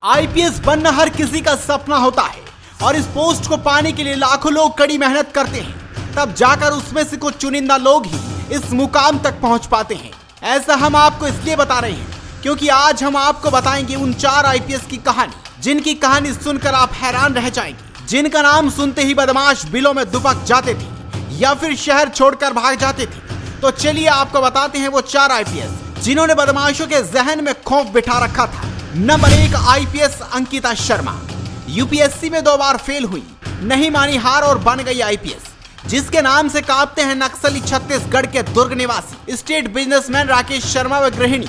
IPS बनना हर किसी का सपना होता है और इस पोस्ट को पाने के लिए लाखों लोग कड़ी मेहनत करते हैं। तब जाकर उसमें से कुछ चुनिंदा लोग ही इस मुकाम तक पहुंच पाते हैं। ऐसा हम आपको इसलिए बता रहे हैं क्योंकि आज हम आपको बताएंगे उन 4 आईपीएस की कहानी, जिनकी कहानी सुनकर आप हैरान रह जाएंगे, जिनका नाम सुनते ही बदमाश बिलों में दुबक जाते थे या फिर शहर छोड़कर भाग जाते थे। तो चलिए आपको बताते हैं वो 4 आईपीएस जिन्होंने बदमाशों के जहन में खौफ बिठा रखा था। Number 1, IPS Ankita Sharma. UPSC में 2 बार फेल हुई, नहीं मानी हार और बन गई आईपीएस। जिसके नाम से कांपते हैं नक्सली छत्तीसगढ़ के दुर्ग निवासी स्टेट बिजनेसमैन राकेश शर्मा व गृहिणी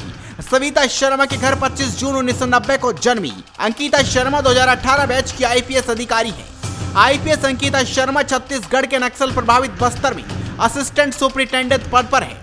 सविता शर्मा के घर 25 जून 1990 को जन्मी अंकिता शर्मा 2018 बैच की आईपीएस अधिकारी है। आईपीएस अंकिता शर्मा छत्तीसगढ़ के नक्सल प्रभावित बस्तर में असिस्टेंट सुपरिटेंडेंट पद पर है।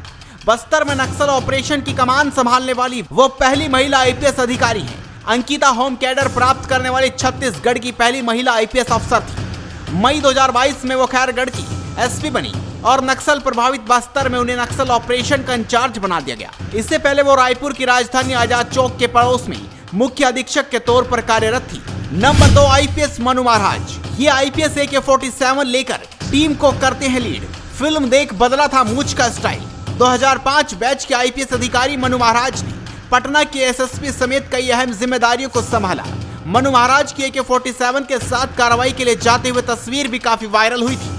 बस्तर में नक्सल ऑपरेशन की कमान संभालने वाली वो पहली महिला आईपीएस अधिकारी है। अंकिता होम कैडर प्राप्त करने वाली छत्तीसगढ़ की पहली महिला आईपीएस अफसर थी। मई 2022 में वो खैरगढ़ की एसपी बनी और नक्सल प्रभावित बस्तर में उन्हें नक्सल ऑपरेशन का इंचार्ज बना दिया गया। इससे पहले वो रायपुर की राजधानी आजाद चौक के पड़ोस में मुख्य अधीक्षक के तौर पर कार्यरत थी। Number 2, IPS Manu Maharaj. ये आईपीएस AK-47 लेकर टीम को करते हैं लीड। फिल्म देख बदला था मूंछ का स्टाइल। 2005 बैच के आईपीएस अधिकारी मनु महाराज ने पटना के एसएसपी समेत कई अहम जिम्मेदारियों को संभाला। मनु महाराज की AK-47 के साथ कार्रवाई के लिए जाते हुए तस्वीर भी काफी वायरल हुई थी।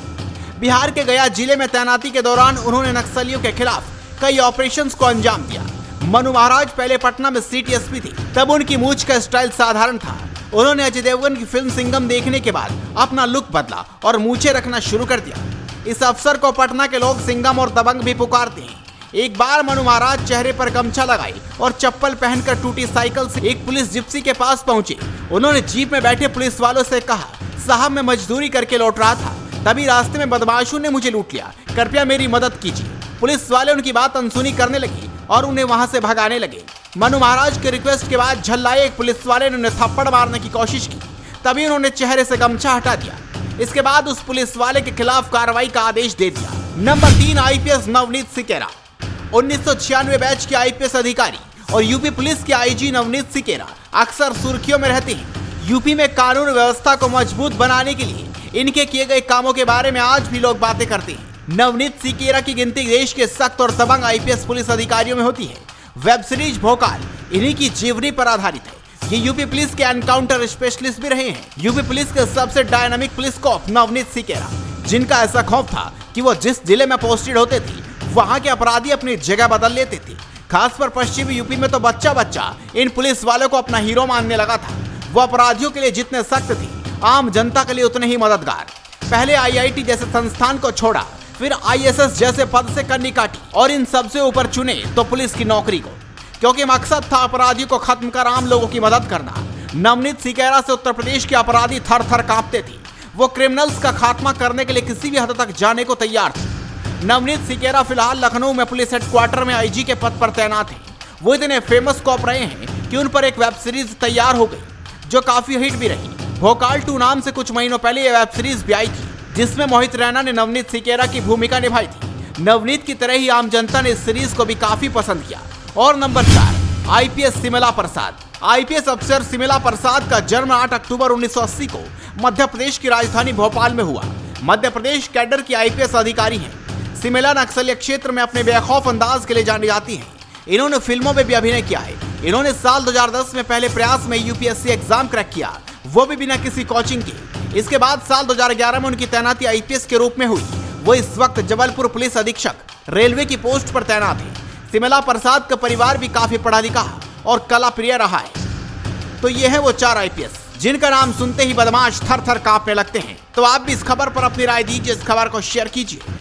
बिहार के गया जिले में तैनाती के दौरान उन्होंने नक्सलियों के खिलाफ कई ऑपरेशंस को अंजाम दिया। मनु महाराज पहले पटना में सिटी एसपी थे, तब उनकी मूंछ का स्टाइल साधारण था। उन्होंने अजय देवगन की फिल्म सिंघम देखने के बाद अपना लुक बदला और मूंछें रखना शुरू कर दिया। इस अफसर को पटना के लोग सिंघम और दबंग भी पुकारते हैं। एक बार मनु महाराज चेहरे पर गमछा लगाई और चप्पल पहनकर टूटी साइकिल से एक पुलिस जिप्सी के पास पहुंचे। उन्होंने जीप में बैठे पुलिस वालों से कहा, साहब मैं मजदूरी करके लौट रहा था, तभी रास्ते में बदमाशों ने मुझे लूट लिया, कृपया मेरी मदद कीजिए। पुलिस वाले उनकी बात अनसुनी करने लगे और उन्हें वहां से भगाने लगे। मनु महाराज के रिक्वेस्ट के बाद झल्लाए एक पुलिस वाले ने उन्हें थप्पड़ मारने की कोशिश की, तभी उन्होंने चेहरे से गमछा हटा दिया। इसके बाद उस पुलिस वाले के खिलाफ कार्रवाई का आदेश दे दिया। Number 3, IPS Navneet Sequeira. 1996 batch के आईपीएस अधिकारी और यूपी पुलिस के आईजी नवनीत सिकेरा अक्सर सुर्खियों में रहते हैं। यूपी में कानून व्यवस्था को मजबूत बनाने के लिए इनके किए गए कामों के बारे में आज भी लोग बातें करते हैं। नवनीत सिकेरा की गिनती देश के सख्त और दबंग आईपीएस पुलिस अधिकारियों में होती है। वेब सीरीज भोकाल इन्हीं की जीवनी पर आधारित है। ये यूपी पुलिस के एनकाउंटर स्पेशलिस्ट भी रहे हैं। यूपी पुलिस के सबसे dynamic police cop Navneet Sikera, जिनका ऐसा खौफ था कि वो जिस जिले में पोस्टेड होते थे वहां के अपराधी अपनी जगह बदल लेते थे। खासकर पश्चिमी यूपी में तो बच्चा बच्चा इन पुलिस वालों को अपना हीरो मानने लगा था। वो अपराधियों के लिए जितने सख्त थे, आम जनता के लिए उतने ही मददगार। पहले आईआईटी जैसे संस्थान को छोड़ा, फिर आईएसएस जैसे पद से कन्नी काटी और इन सबसे ऊपर चुने तो पुलिस की नौकरी को, क्योंकि मकसद था अपराधियों को खत्म कर आम लोगों की मदद करना। नवनीत सिकेरा से उत्तर प्रदेश के अपराधी थर थर कांपते थे। वो क्रिमिनल्स का खात्मा करने के लिए किसी भी हद तक जाने को तैयार थे। नवनीत सिकेरा फिलहाल लखनऊ में पुलिस हेडक्वार्टर में आईजी के पद पर तैनात हैं। वो इतने फेमस कॉप रहे हैं कि उन पर एक वेब सीरीज तैयार हो गई जो काफी हिट भी रही। भोकाल 2 नाम से कुछ महीनों पहले ये वेब सीरीज भी आई थी, जिसमें मोहित रैना ने नवनीत सिकेरा की भूमिका निभाई थी। नवनीत की तरह ही आम जनता ने इस सीरीज को भी काफी पसंद किया। और नंबर 4, आईपीएस सिमला प्रसाद। आईपीएस अफसर सिमला प्रसाद का जन्म 8 अक्टूबर 1980 को मध्य प्रदेश की राजधानी भोपाल में हुआ। मध्य प्रदेश कैडर की आईपीएस अधिकारी हैं। सिमला नक्सली क्षेत्र में अपने बेखौफ अंदाज के लिए जानी जाती हैं। इन्होंने फिल्मों में भी अभिनय किया है। इन्होंने साल 2010 में पहले प्रयास में यूपीएससी एग्जाम क्रैक किया, वो भी बिना किसी कोचिंग के। इसके बाद साल 2011 में उनकी तैनाती आईपीएस के रूप में हुई। वो इस वक्त जबलपुर पुलिस अधीक्षक रेलवे की पोस्ट पर तैनात है। सिमला प्रसाद का परिवार भी काफी पढ़ा लिखा और कला प्रिय रहा है। तो ये है वो 4 आईपीएस जिनका नाम सुनते ही बदमाश थर थर कांपने लगते हैं। तो आप भी इस खबर पर अपनी राय दीजिए, इस खबर को शेयर कीजिए।